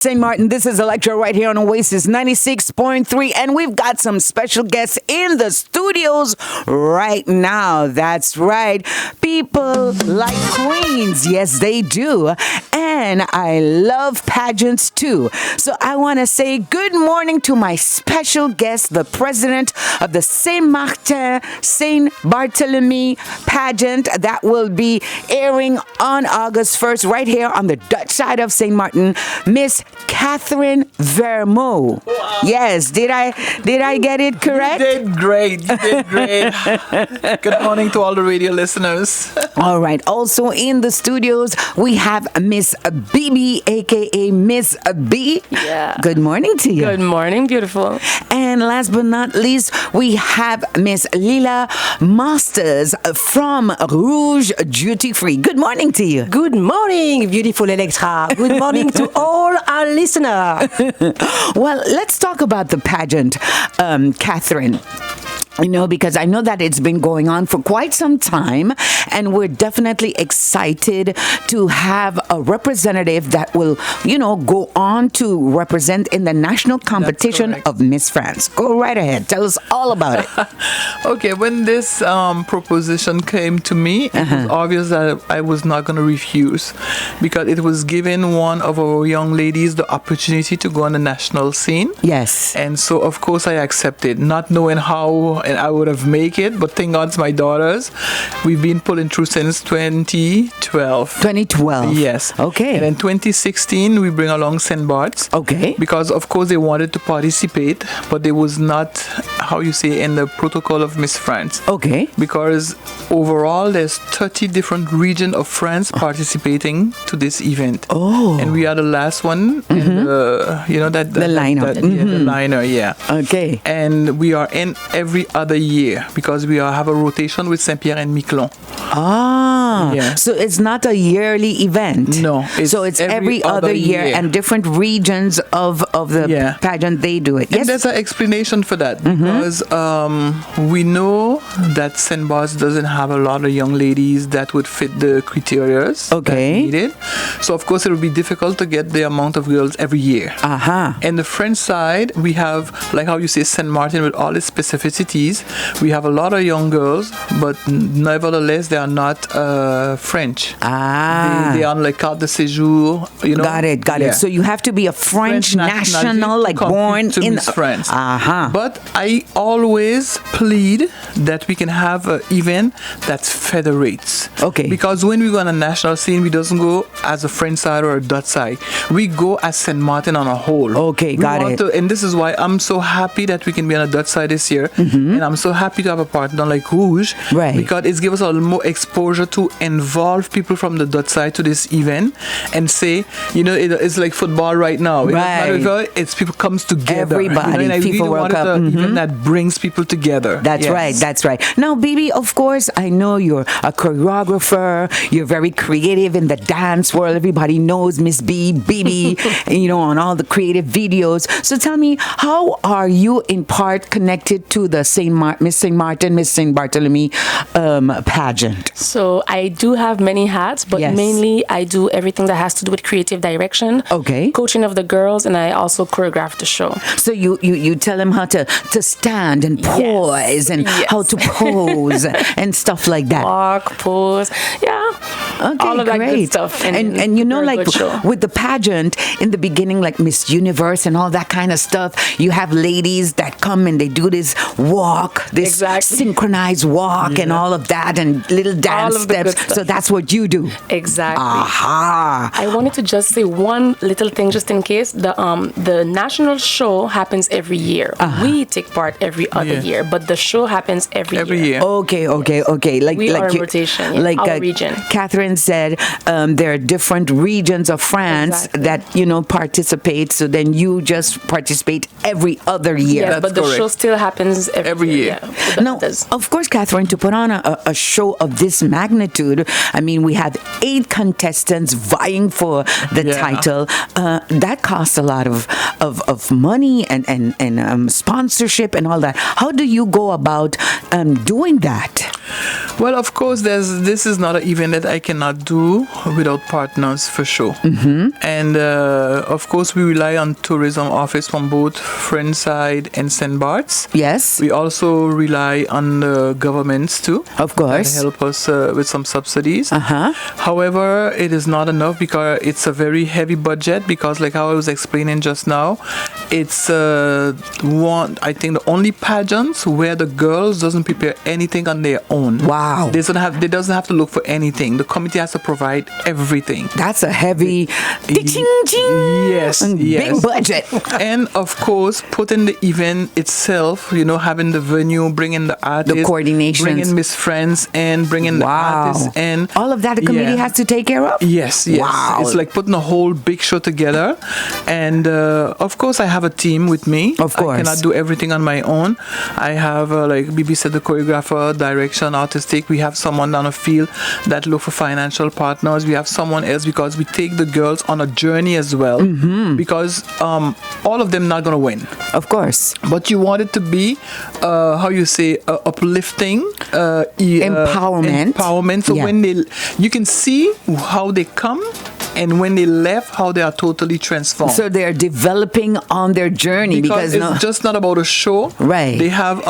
St.Maarten, this is Electro right here on Oasis 96.3, and we've got some special guests in the studios right now. That's right. People like queens. Yes, they do. And I love pageants too. So I want to say good morning to my special guest, the president of the St.Maarten, St. Barthélemy pageant that will be airing on August 1st right here on the Dutch side of St.Maarten, Miss Catherine Vermeaux. Wow. Yes, did I get it correct? You did great. You did great. Good morning to all the radio listeners. All right. Also in the studios, we have Miss BB, aka Miss B. Yeah. Good morning to you. Good morning, beautiful. And last but not least, we have Miss Lila Masters from Rouge Duty Free. Good morning to you. Good morning, beautiful Electra. Good morning to all our listeners. Well, let's talk about the pageant, Catherine. You know, because I know that it's been going on for quite some time, and we're definitely excited to have a representative that will, go on to represent in the national competition of Miss France. Go right ahead. Tell us all about it. Okay, when this proposition came to me, it was obvious that I was not going to refuse, because it was giving one of our young ladies the opportunity to go on the national scene. Yes. And so, of course, I accepted, not knowing how and I would have made it, but thank God it's my daughters. We've been pulling through since 2012. 2012. Yes. Okay. And in 2016, we bring along St. Bart's. Okay. Because, of course, they wanted to participate, but they was not, in the protocol of Miss France. Okay. Because overall, there's 30 different regions of France participating to this event. Oh. And we are the last one in the, the lineup. The liner, yeah. Okay. And we are in every other year because we have a rotation with Saint-Pierre and Miquelon. Ah. Yeah. So it's not a yearly event. No. So it's every other year and different regions of the pageant, they do it. And yes. there's an explanation for that because we know that St. Bart's doesn't have a lot of young ladies that would fit the criteria needed. So of course it would be difficult to get the amount of girls every year. And the French side, we have, like how you say, St.Maarten with all its specificities. We have a lot of young girls, but nevertheless they are not French. They are on like carte de séjour. Got it. So you have to be a French national, like born in France. But I always plead that we can have an event that federates. Okay. Because when we go on a national scene, we doesn't go as a French side or a Dutch side. We go as St.Maarten on a whole. Okay, got it. And this is why I'm so happy that we can be on a Dutch side this year. And I'm so happy to have a partner like Rouge. Right. Because it's given us a little more exposure to involve people from the Dutch side to this event and say, it's like football right now. Right. It's people comes together. Everybody. And I FIFA really World wanted Cup. an event that brings people together. That's right. Now, baby, of course, I know you're a choreographer. You're very creative in the dance world. Everybody knows Miss BB, on all the creative videos. So tell me, how are you in part connected to the Miss St.Maarten, Miss St. Barthélemy pageant? So I do have many hats, but mainly I do everything that has to do with creative direction, coaching of the girls, and I also choreograph the show. So you tell them how to stand and poise and how to pose and stuff like that. Walk, pose, all of that good stuff. And like with the pageant in the beginning, like Miss Universe and all that kind of stuff, you have ladies that come and they do this walk, this synchronized walk and all of that and little dance steps. So that's what you do. Exactly. I wanted to just say one little thing just in case. The national show happens every year. We take part every other year, but the show happens every year. Okay. Like we are in rotation. Like our region. Catherine said, there are different regions of France that participate. So then you just participate every other year. Yes, but the show still happens every year. Now, of course, Catherine, to put on a show of this magnitude, I mean, we have 8 contestants vying for the title. That costs a lot of money and sponsorship and all that. How do you go about doing that? Well, of course, this is not an event that I cannot do without partners for sure. And of course, we rely on tourism office from both French side and St.Maarten. Yes. We also rely on the governments too. Of course. That help us with some subsidies. However, it is not enough because it's a very heavy budget because like how I was explaining just now, it's I think the only pageants where the girls doesn't prepare anything on their own. Wow. They doesn't have to look for anything. The committee has to provide everything. That's a heavy yes. big budget. And of course, putting the event itself, having the venue, bringing the artists, the coordination, bringing Miss Friends and bringing the artists and all of that the committee has to take care of. Yes. Wow. It's like putting a whole big show together. And of course, I have a team with me. Of course. I cannot do everything on my own. I have, like Bibi said, the choreographer, direction, artistic. We have someone down the field that look for financial partners. We have someone else because we take the girls on a journey as well. Because all of them not going to win. Of course. But you want it to be, uplifting. Empowerment. So when you can see how they come and when they left, how they are totally transformed. So they're developing on their journey because it's just not about a show. Right. They have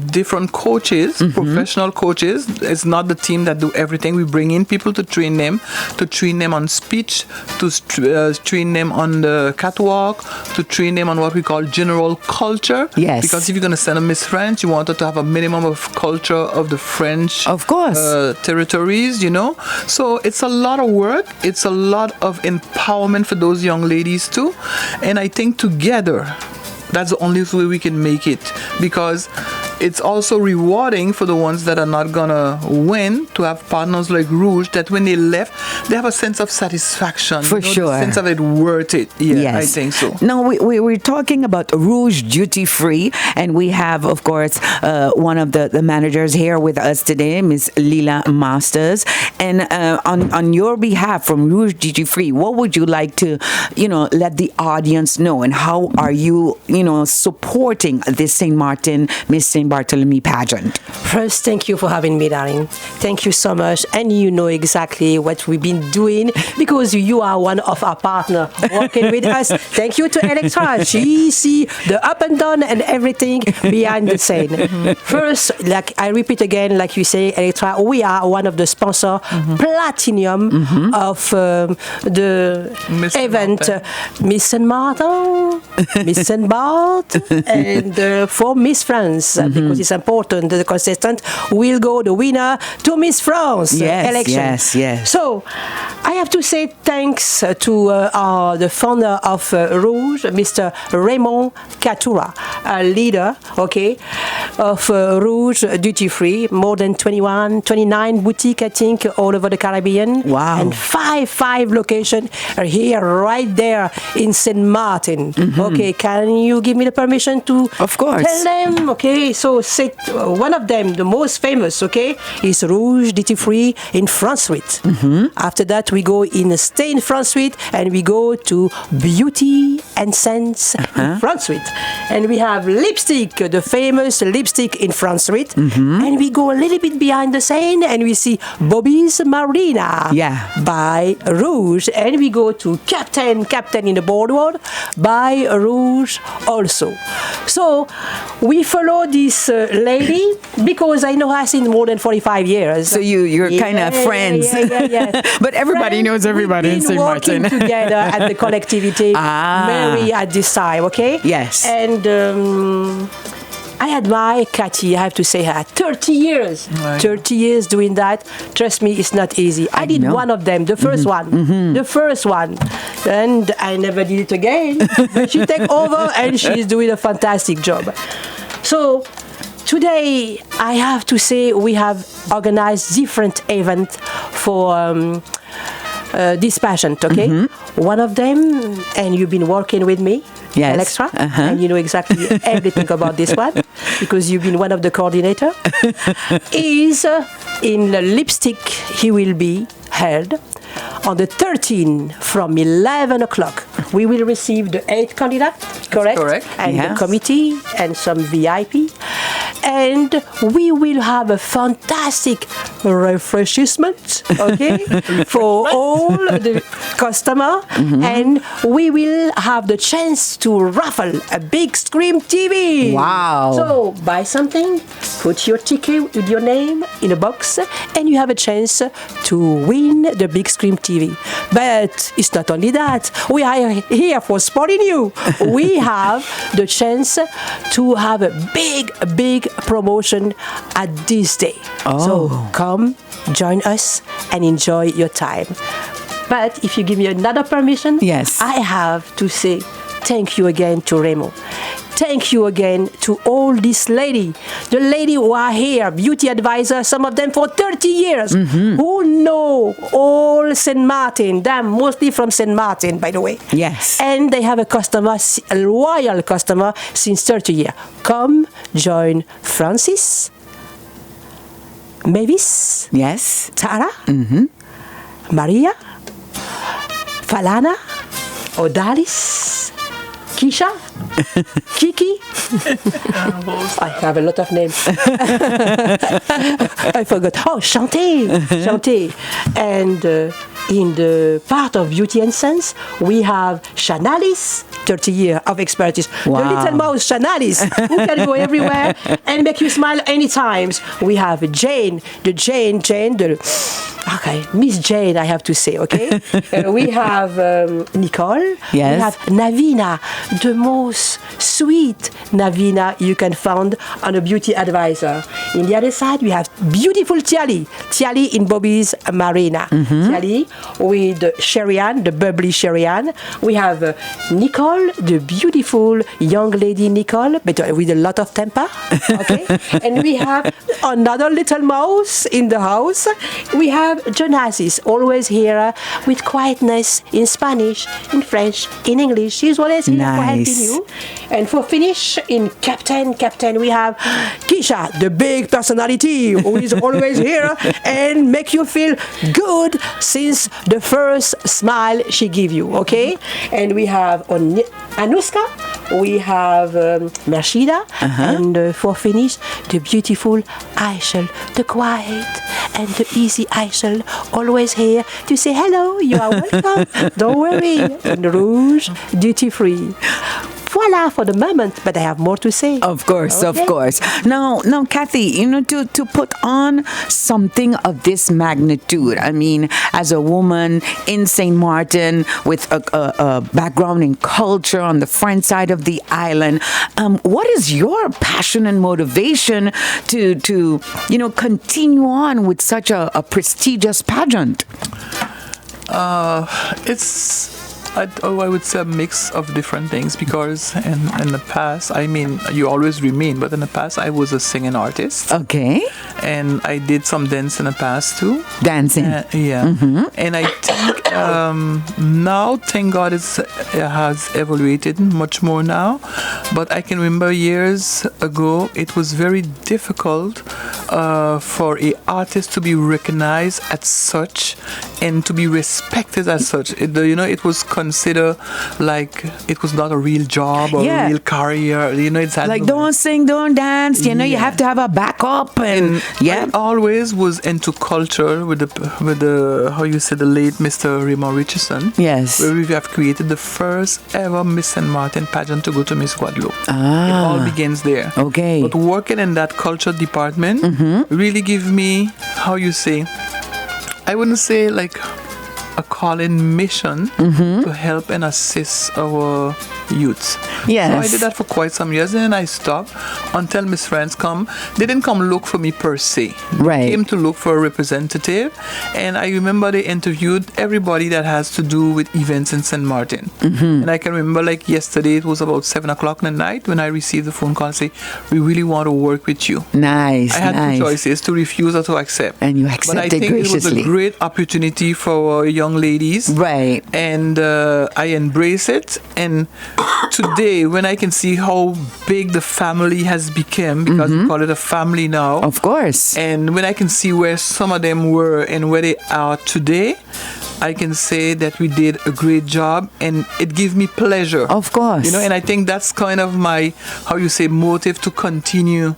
different coaches, professional coaches. It's not the team that do everything. We bring in people to train them on speech, to train them on the catwalk, to train them on what we call general culture. Yes. Because if you're going to send a Miss France, you want her to have a minimum of culture of the French, of course, territories. So it's a lot of work. It's a lot of empowerment for those young ladies too, and I think together that's the only way we can make it, because it's also rewarding for the ones that are not gonna win to have partners like Rouge that when they left they have a sense of satisfaction, for sure, the sense of it worth it. Yes. I think so. Now we're talking about Rouge Duty Free, and we have of course one of the managers here with us today, Miss Lila Masters, and on your behalf from Rouge Duty Free, what would you like to let the audience know, and how are you supporting this St.Maarten Miss St. Barthélemy pageant? First, thank you for having me, darling. Thank you so much. And you know exactly what we've been doing because you are one of our partners working with us. Thank you to Electra. She see the up and down and everything behind the scene. First, like I repeat again, like you say, Electra, we are one of the sponsors, platinum of the Miss event, Miss St.Maarten, Miss St.Maarten, and for Miss France, because it's important that the contestant will go the winner to Miss France election. Yes. So I have to say thanks to the founder of Rouge, Mr. Raymond Catura, a leader, of Rouge Duty Free, more than 29 boutiques, I think, all over the Caribbean. Wow. And five locations are here, right there in St.Maarten. Can you give me the permission to of course tell them? So one of them, the most famous, is Rouge Duty Free in France Suite. After that, we go in Stay in France Suite, and we go to Beauty and Sense in France Suite. And we have Lipstick, the famous Lipstick in France Suite. And we go a little bit behind the scene, and we see Bobby's Marina by Rouge. And we go to Captain in the Boardwalk by Rouge also. So we follow this lady because I know her since more than 45 years. So you're kind of friends. Yeah. But everybody knows everybody in St.Maarten. Working together at the collectivity, Mary at this time, Yes. And I admire Cathy, I have to say her. 30 years. Right. 30 years doing that. Trust me, it's not easy. I did one of them, the first one. The first one. And I never did it again. But she take over and she's doing a fantastic job. So today, I have to say we have organized different events for this pageant, One of them, and you've been working with me, Electra, and you know exactly everything about this one, because you've been one of the coordinators, is in the Lipstick. He will be held on the 13th from 11 o'clock. We will receive the 8 candidates, correct? Correct. And the committee and some VIP. and we will have a fantastic refreshment, okay, for all the customer, and we will have the chance to raffle a big screen TV. Wow. So buy something, put your ticket with your name in a box, and you have a chance to win the big screen TV. But it's not only that. We are here for supporting you. We have the chance to have a big promotion at this day. So come, join us, and enjoy your time. But if you give me another permission, yes, I have to say thank you again to Remo. Thank you again to all these ladies, the ladies who are here, beauty advisors, some of them for 30 years, who know all St.Maarten, them mostly from St.Maarten, by the way. Yes. And they have a customer, a loyal customer since 30 years. Come, join Francis, Mavis, yes, Tara, Maria, Falana, Odalis, Kisha, Kiki. I have a lot of names. I forgot. Oh, Chanté. And in the part of Beauty and Sense, we have Chanalis, 30 years of expertise. Wow. The little mouse Chanalis, who can go everywhere and make you smile anytime. We have Jane, Miss Jane, I have to say, okay? We have Nicole. Yes. We have Navina, the most sweet Navina you can find on a beauty advisor. In the other side, we have beautiful Tiali in Bobby's Marina. Tiali with Sherian, the bubbly Sherian. We have Nicole, the beautiful young lady Nicole, but with a lot of temper. Okay? And we have another little mouse in the house. We have Jonasis, always here with quietness in Spanish, in French, in English. She's always here for helping you. And for finish, in Captain, we have Kisha, the big personality, who is always here and make you feel good since the first smile she give you, okay? And we have Anuska, we have Mershida, and for finish, the beautiful Aishel, the quiet and the easy Aishel, always here to say hello, you are welcome, don't worry, and Rouge, duty free. Voila for the moment, but I have more to say. Of course, okay. Of course. Now, Kathy, to put on something of this magnitude, I mean, as a woman in St.Maarten with a background in culture on the French side of the island, what is your passion and motivation to continue on with such a prestigious pageant? I would say a mix of different things, because in the past, I mean, you always remain, but in the past I was a singing artist. Okay. And I did some dance in the past too. Dancing. Yeah. And I think now, thank God, it has evaluated much more now. But I can remember years ago, it was very difficult for an artist to be recognized as such and to be respected as such. It was considered like it was not a real job or a real career. It's like don't sing, don't dance. You have to have a backup. And I always was into culture with the how you say, the late Mr. Raymond Richardson. Yes, where we have created the first ever Miss St.Maarten pageant to go to Miss Guadeloupe. It all begins there. Okay, but working in that culture department really give me, how you say, I wouldn't say like a calling mission to help and assist our youths. Yes. So I did that for quite some years, and then I stopped until Miss France come. They didn't come look for me per se. Right. They came to look for a representative, and I remember they interviewed everybody that has to do with events in St.Maarten. And I can remember, like yesterday, it was about 7 o'clock in the night when I received the phone call say, "We really want to work with you." Nice. I had two choices, to refuse or to accept. And you accepted graciously. But I think graciously. It was a great opportunity for young ladies. Right. And I embrace it. And today, when I can see how big the family has become, because we call it a family now. Of course. And when I can see where some of them were and where they are today, I can say that we did a great job, and it gives me pleasure. Of course. And I think that's kind of my, how you say, motive to continue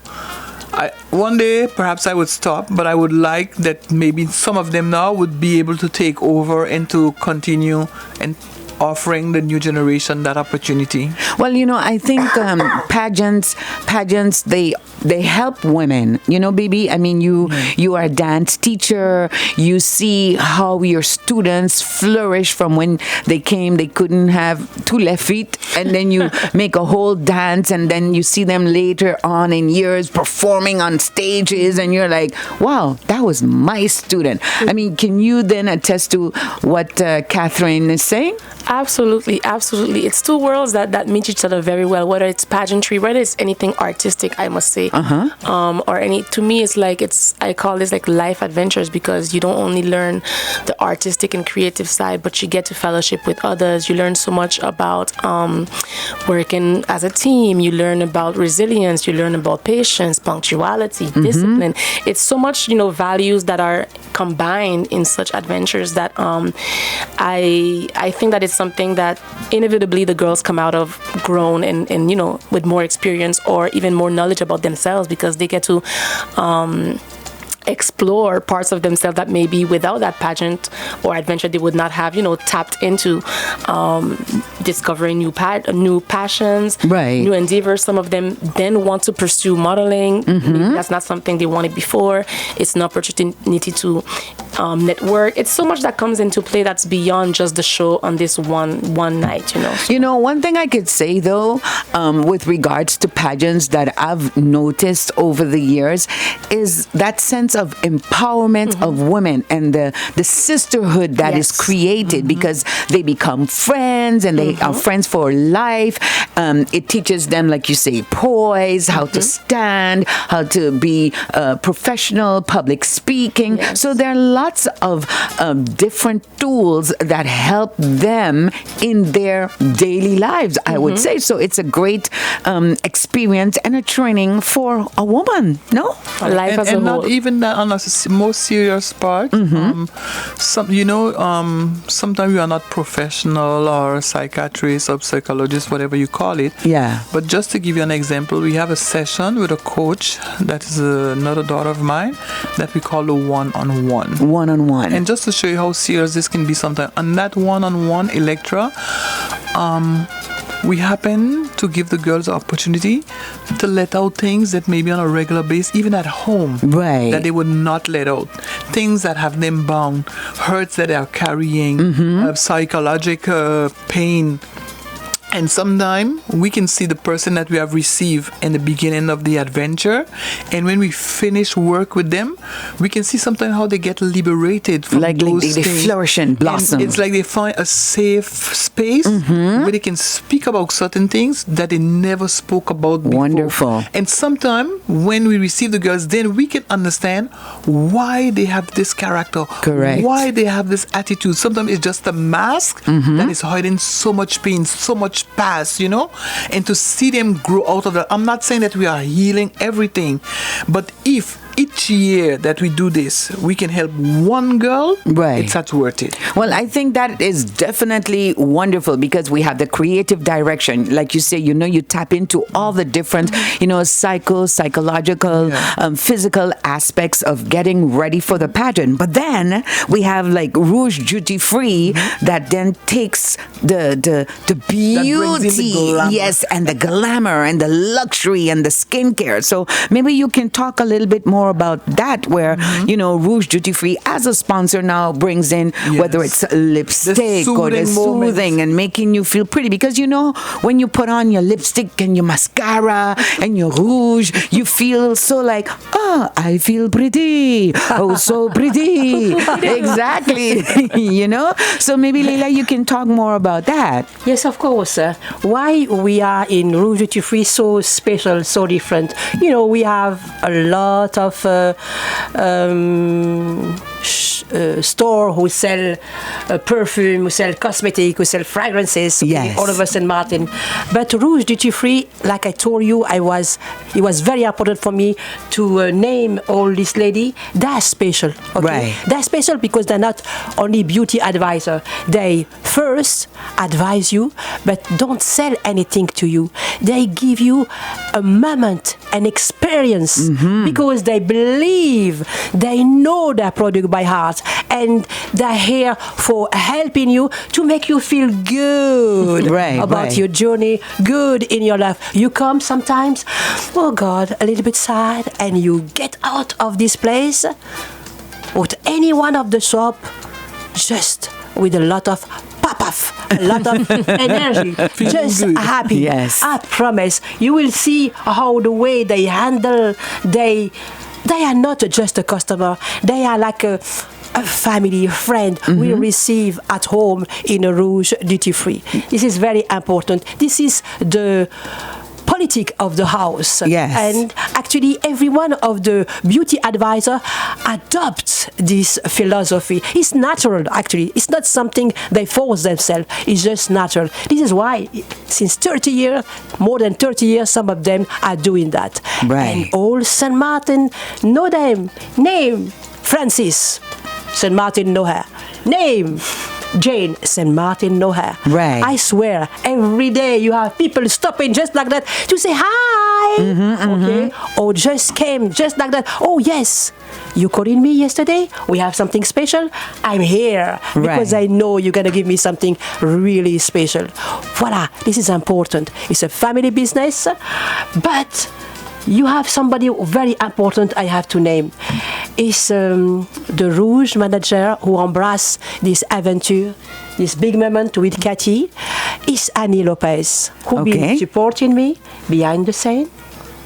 One day, perhaps I would stop, but I would like that maybe some of them now would be able to take over and to continue and offering the new generation that opportunity. Well, I think pageants, they help women. Baby, I mean, you are a dance teacher. You see how your students flourish from when they came. They couldn't have two left feet, and then you make a whole dance, and then you see them later on in years performing on stages, and you're like, wow, that was my student. I mean, can you then attest to what Catherine is saying? Absolutely. It's two worlds that meet each other very well, whether it's pageantry, whether it's anything artistic, I must say. Or to me, I call this like life adventures, because you don't only learn the artistic and creative side, but you get to fellowship with others. You learn so much about working as a team. You learn about resilience. You learn about patience, punctuality, discipline. It's so much, values that are combined in such adventures that I think that it's something that inevitably the girls come out of grown and with more experience or even more knowledge about themselves, because they get to explore parts of themselves that maybe without that pageant or adventure they would not have tapped into, discovering new passions, new endeavors. Some of them then want to pursue modeling. Maybe that's not something they wanted before. It's an opportunity to network. It's so much that comes into play that's beyond just the show on this one night. One thing I could say though, with regards to pageants that I've noticed over the years, is that sense of empowerment of women and the sisterhood that is created, because they become friends and they are friends for life. It teaches them, like you say, poise, how to stand, how to be professional, public speaking. Yes. So there are lots of different tools that help them in their daily lives, I would say. So it's a great experience and a training for a woman, no? Life as a whole. Not even that on a more serious part. Sometimes you are not professional or psychiatrist or psychologist, whatever you call it. Yeah. But just to give you an example, we have a session with a coach that is another daughter of mine that we call the one-on-one. One-on-one. And just to show you how serious this can be sometimes, on that one-on-one, Electra, we happen to give the girls the opportunity to let out things that maybe on a regular basis, even at home, that they would not let out. Things that have them bound, hurts that they are carrying, psychological pain. And sometimes we can see the person that we have received in the beginning of the adventure, and when we finish work with them, we can see sometimes how they get liberated from those things. They flourish and blossom. And it's like they find a safe space where they can speak about certain things that they never spoke about before. Wonderful. And sometimes when we receive the girls, then we can understand why they have this character. Correct. Why they have this attitude. Sometimes it's just a mask that is hiding so much pain, so much past, and to see them grow out of that. I'm not saying that we are healing everything, but if each year that we do this, we can help one girl, it's worth it. Well, I think that is definitely wonderful, because we have the creative direction. Like you say, you tap into all the different, psychological, physical aspects of getting ready for the pageant. But then we have like Rouge Duty Free that then takes the beauty, yes, and the glamour and the luxury and the skincare. So maybe you can talk a little bit more about that, where Rouge Duty Free as a sponsor now brings in whether it's lipstick or the soothing and making you feel pretty, because when you put on your lipstick and your mascara and your rouge, you feel so like, I feel pretty, so pretty. Exactly. So maybe Leila, you can talk more about that. Yes, of course. Why we are in Rouge Duty Free so special, so different. We have a lot of store who sell perfume, who sell cosmetic, who sell fragrances, all over St.Maarten. But Rouge Duty Free, like I told you, it was very important for me to name all this lady. They're special, okay? Right. They're special because they're not only beauty advisor. They first advise you, but don't sell anything to you. They give you a moment, an experience, because they believe, they know their product by heart, and they're here for helping you to make you feel good about your journey, good in your life. You come sometimes, oh God, a little bit sad, and you get out of this place with any one of the shop just with a lot of pop-off, a lot of energy, just good. Happy. Yes. I promise you will see how the way they handle, they are not just a customer, they are like a family, a friend we receive at home in a Rouge Duty Free. This is very important. This is the politic of the house. Yes. And actually every one of the beauty advisor adopts this philosophy. It's natural, actually. It's not something they force themselves. It's just natural. This is why since 30 years, more than 30 years, some of them are doing that. Right. And all St.Maarten know them. Name Francis, St.Maarten know her. Name Jane, St.Maarten know her. Right. I swear, every day you have people stopping just like that to say hi. Okay? Or just came just like that. Oh yes, you calling me yesterday? We have something special. I'm here because I know you're gonna give me something really special. Voila, this is important. It's a family business, but you have somebody very important I have to name. Is the Rouge manager who embrace this adventure, this big moment with Cathy, is Annie Lopez, who been supporting me behind the scene,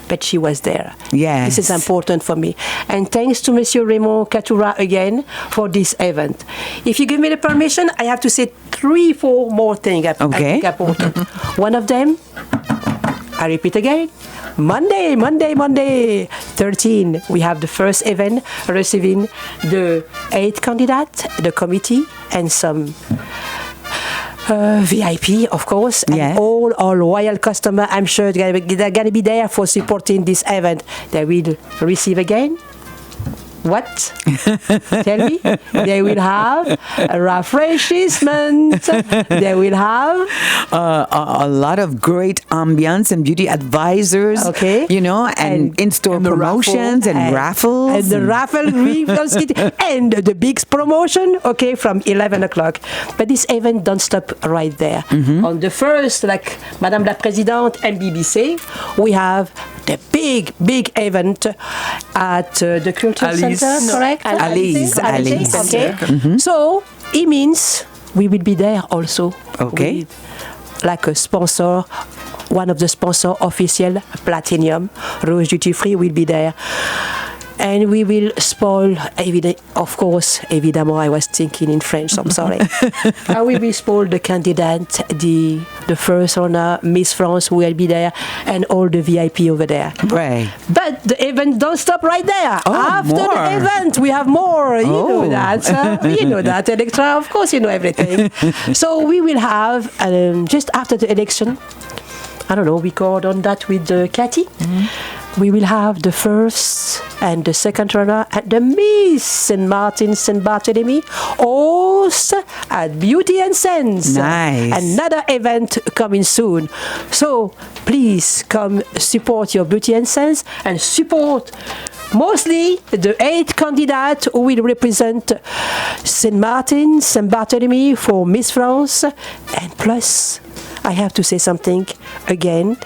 but she was there. Yes. This is important for me. And thanks to Monsieur Raymond Catura again for this event. If you give me the permission, I have to say 3-4 more things I think important. One of them, I repeat again, Monday, 13, we have the first event receiving the 8 candidates, the committee, and some VIP, of course, and all our loyal customers. I'm sure they're going to be there for supporting this event. They will receive again. What? Tell me. They will have a refreshment. They will have a lot of great ambience and beauty advisors. Okay. You know, and in-store promotions and raffles. And the raffle and the big promotion, from 11 o'clock. But this event don't stop right there. On the first, like Madame la Présidente and BBC, we have the big event at the Culture Center, correct? Aleeze. Okay. So it means we will be there also. Okay. Like a sponsor, one of the sponsor official, Platinum, Rouge Duty Free will be there. And we will spoil, of course, évidemment, I was thinking in French, I'm sorry. We will spoil the candidate, the first honor, Miss France will be there, and all the VIP over there. Right. But the event don't stop right there. After the event, we have more. You know that. You know that. Electra, of course, you know everything. So we will have, just after the election, I don't know, we called on that with Cathy. We will have the first and the second runner at the Miss St.Maarten, St. Barthélemy, host at Beauty and Sense. Nice. Another event coming soon. So please come support your Beauty and Sense and support mostly the 8 candidates who will represent St.Maarten, St. Barthélemy for Miss France. And plus, I have to say something again.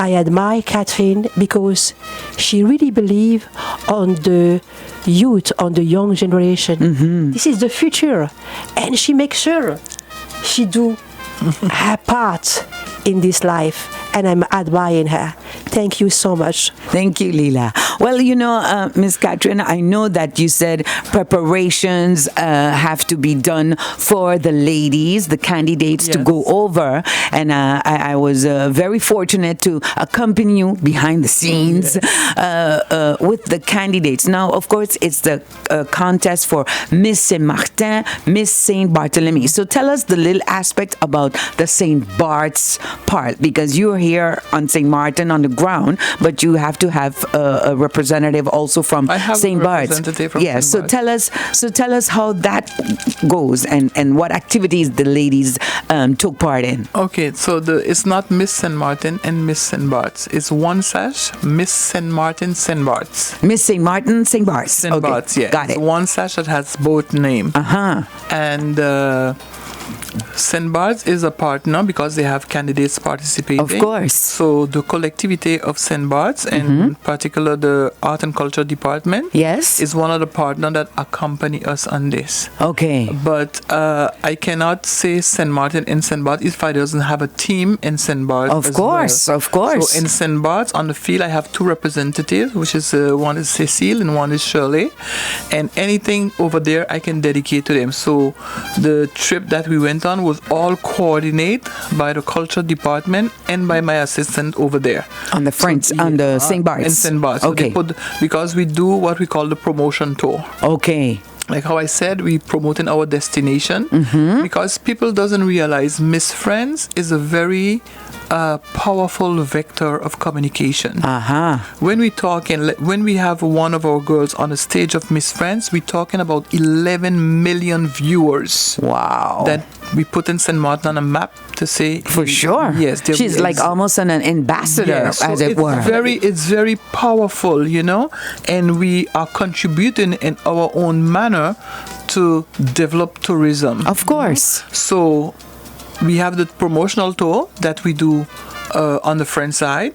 I admire Catherine because she really believes on the youth, on the young generation. This is the future. And she makes sure she do her part in this life. and I'm admiring her. Thank you so much. Thank you, Leela. Well, Miss Catherine, I know that you said preparations have to be done for the ladies, the candidates to go over, and I was very fortunate to accompany you behind the scenes with the candidates. Now, of course, it's the contest for Miss St.Maarten, Miss St. Barthélemy. So tell us the little aspect about the St. Bart's part, because you're here on St.Maarten on the ground, but you have to have a representative also from St. Bart's. Yes. So tell us how that goes and what activities the ladies took part in. Okay, so it's not Miss St.Maarten and Miss St. Bart's. It's one sash, Miss St.Maarten, St. Bart's. Miss St.Maarten, St. Bart's. St. Bart's, yeah. Got it. It's one sash that has both names. And St. Bart's is a partner because they have candidates participating. Of course. So the collectivity of St. Bart's, and in particular the Art and Culture Department, is one of the partners that accompany us on this. Okay. But I cannot say St.Maarten in St. Bart's if I doesn't have a team in St. Bart's. Of course. So in St. Bart's on the field I have two representatives, which is one is Cecile and one is Shirley, and anything over there I can dedicate to them. So the trip that we went on was all coordinated by the culture department and by my assistant over there on the French, on the St. Bart's. In St. Bart's. Okay. So because we do what we call the promotion tour. Okay. Like how I said, we promoting our destination because people doesn't realize Miss France is a very powerful vector of communication. When we talk and when we have one of our girls on the stage of Miss France, we're talking about 11 million viewers. Wow. That we put in St.Maarten on a map to say for sure. Yes, she's like almost an ambassador, as it were. It's very powerful, and we are contributing in our own manner to develop tourism. Of course. So we have the promotional tour that we do on the French side,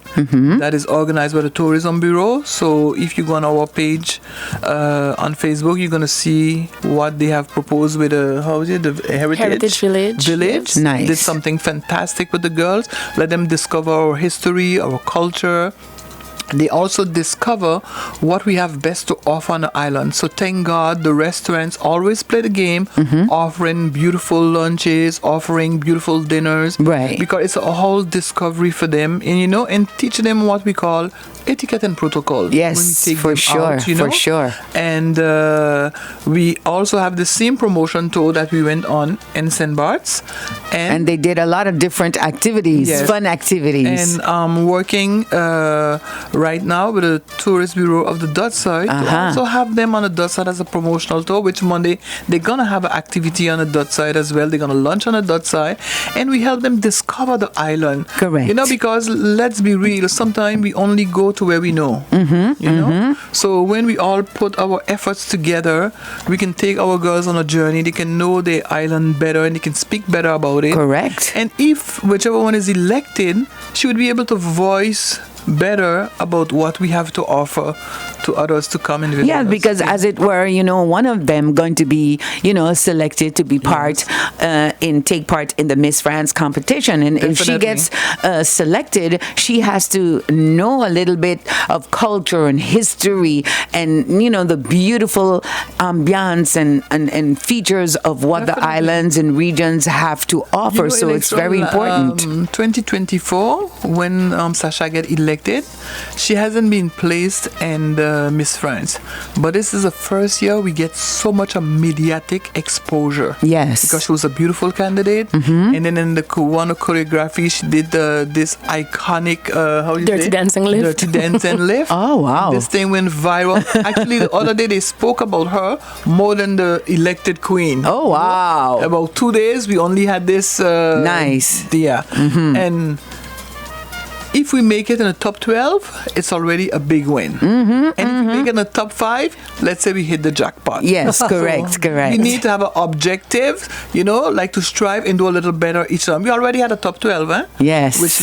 that is organized by the Tourism Bureau. So if you go on our page on Facebook, you're going to see what they have proposed with the Heritage Village. Yes. Nice. Did something fantastic with the girls. Let them discover our history, our culture. They also discover what we have best to offer on the island. So thank God the restaurants always play the game, offering beautiful lunches, offering beautiful dinners. Right. Because it's a whole discovery for them, and teaching them what we call etiquette and protocol. Yes, when we take for them sure, out, for sure. And we also have the same promotion tour that we went on in St. Bart's. And they did a lot of different activities, fun activities. And I'm working right now with the Tourist Bureau of the Dutch side to also have them on the Dutch side as a promotional tour, which Monday they're going to have an activity on the Dutch side as well. They're going to lunch on the Dutch side. And we help them discover the island. Correct. Because let's be real, sometimes we only go to where we know. So when we all put our efforts together, we can take our girls on a journey. They can know the island better and they can speak better about it. Correct. And if whichever one is elected, she would be able to voice better about what we have to offer to others to come and visit. Yeah, because as it were, one of them going to be, selected to be take part in the Miss France competition. And if she gets selected, she has to know a little bit of culture and history and, the beautiful ambiance and features of what the islands and regions have to offer. So it's very important. 2024, when Sasha get elected, she hasn't been placed in Miss France, but this is the first year we get so much mediatic exposure. Yes, because she was a beautiful candidate, and then in the one choreography she did this iconic dirty dancing lift. Oh wow! This thing went viral. Actually, the other day they spoke about her more than the elected queen. Oh wow! About 2 days we only had this nice. Yeah, and if we make it in the top 12, it's already a big win. And if we make it in the top 5, let's say we hit the jackpot. Yes, correct. We need to have an objective, like to strive and do a little better each time. We already had a top 12, Yes. Which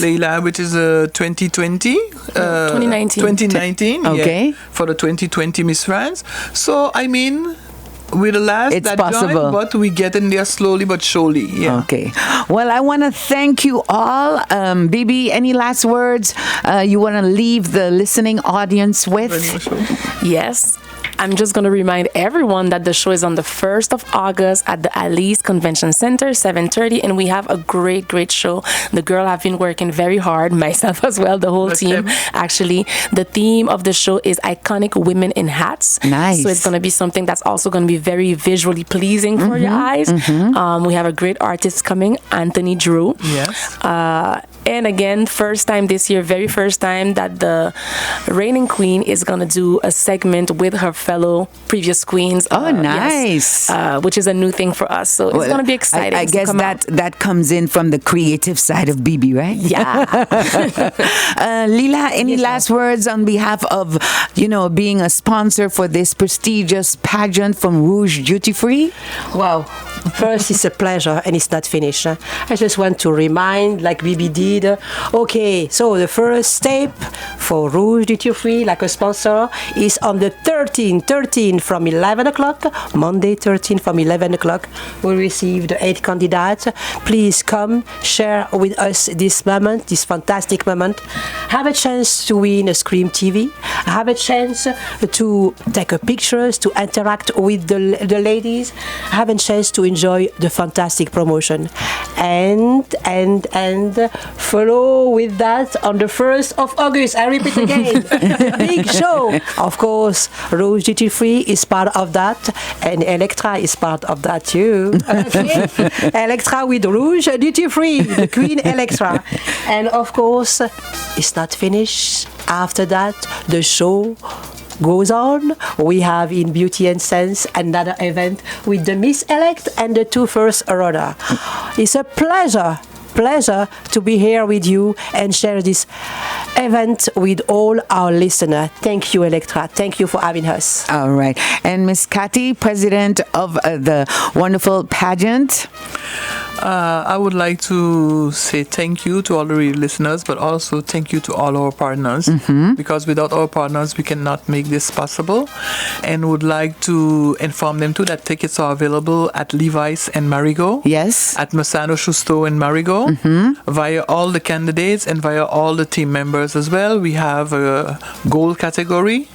is 2020. 2019. 2019, okay. For the 2020 Miss France. So, we're the last it's that possible. joined, but we get in there slowly but surely. Yeah. Okay. Well, I want to thank you all. Bibi, any last words you want to leave the listening audience with? Yes. I'm just going to remind everyone that the show is on the 1st of August at the Aleeze Convention Center, 7:30, and we have a great, great show. The girl have been working very hard, myself as well, the whole team. Actually, the theme of the show is iconic women in hats. Nice. So it's going to be something that's also going to be very visually pleasing for your eyes. We have a great artist coming, Anthony Drew. Yes. And again, first time this year, very first time that the reigning queen is going to do a segment with her fellow previous queens. Oh, nice. Yes, which is a new thing for us. So it's going to be exciting. I guess that comes in from the creative side of Bibi, right? Yeah. Lila, any last words on behalf of, being a sponsor for this prestigious pageant from Rouge Duty Free? Wow. First, it's a pleasure, and it's not finished. I just want to remind, like Bibi did, okay, so the first step for Rouge Duty Free, like a sponsor, is on the 13 from 11 o'clock, Monday 13 from 11 o'clock. We receive the 8 candidates. Please come, share with us this moment, this fantastic moment. Have a chance to win a Scream TV. Have a chance to take a pictures, to interact with the ladies. Have a chance to enjoy the fantastic promotion. And follow with that on the 1st of August. I repeat again, big show. Of course, Rouge Duty Free is part of that, and Electra is part of that too. Okay? Electra with Rouge Duty Free, the Queen Electra. And of course, it's not finished. After that, the show goes on. We have in Beauty and Sense another event with the Miss Elect and the 2 first runner. It's a pleasure to be here with you and share this event with all our listeners. Thank you, Electra. Thank you for having us. All right. And Miss Cathy, president of the wonderful pageant. I would like to say thank you to all the listeners, but also thank you to all our partners, because without our partners, we cannot make this possible. And would like to inform them too that tickets are available at Levi's and Marigot. Yes. At Masano Schusto and Marigot, via all the candidates and via all the team members as well. We have a gold category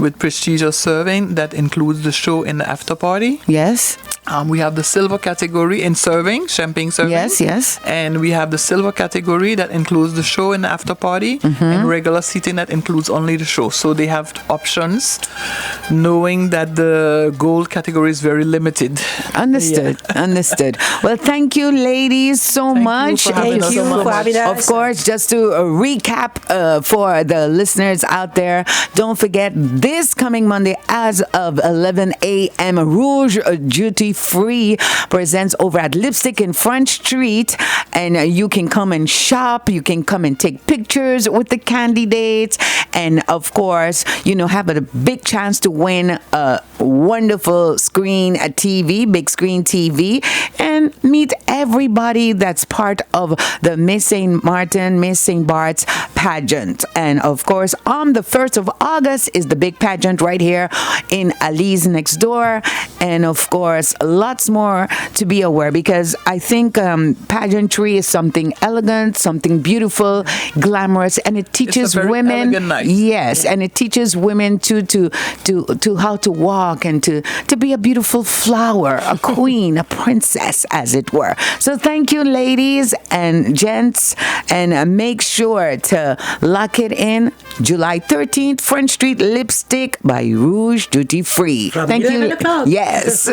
with prestigious serving that includes the show and the after party. Yes. We have the silver category in serving, champagne serving. Yes. And we have the silver category that includes the show and the after party, and regular seating that includes only the show. So they have options, knowing that the gold category is very limited. Understood. Well, thank you, ladies, so much. Thank you for having us. Of course, just to recap for the listeners out there, don't forget this coming Monday as of 11 a.m. Rouge Duty Free presents over at Lipstick in Front Street, and you can come and shop, you can come and take pictures with the candidates, and of course, have a big chance to win a wonderful screen, a TV, big screen TV, and meet everybody that's part of the Miss St.Maarten, Miss St. Bart's pageant. And of course, on the 1st of August is the big pageant right here in Aleeze next door. And of course, lots more to be aware, because I think pageantry is something elegant, something beautiful, glamorous, and it teaches women. Yes, and it teaches women to how to walk and to be a beautiful flower, a queen, a princess, as it were. So thank you, ladies and gents, and make sure to lock it in. July 13th, Front Street, Lipstick by Rouge Duty Free. From Thank you. O'clock. Yes.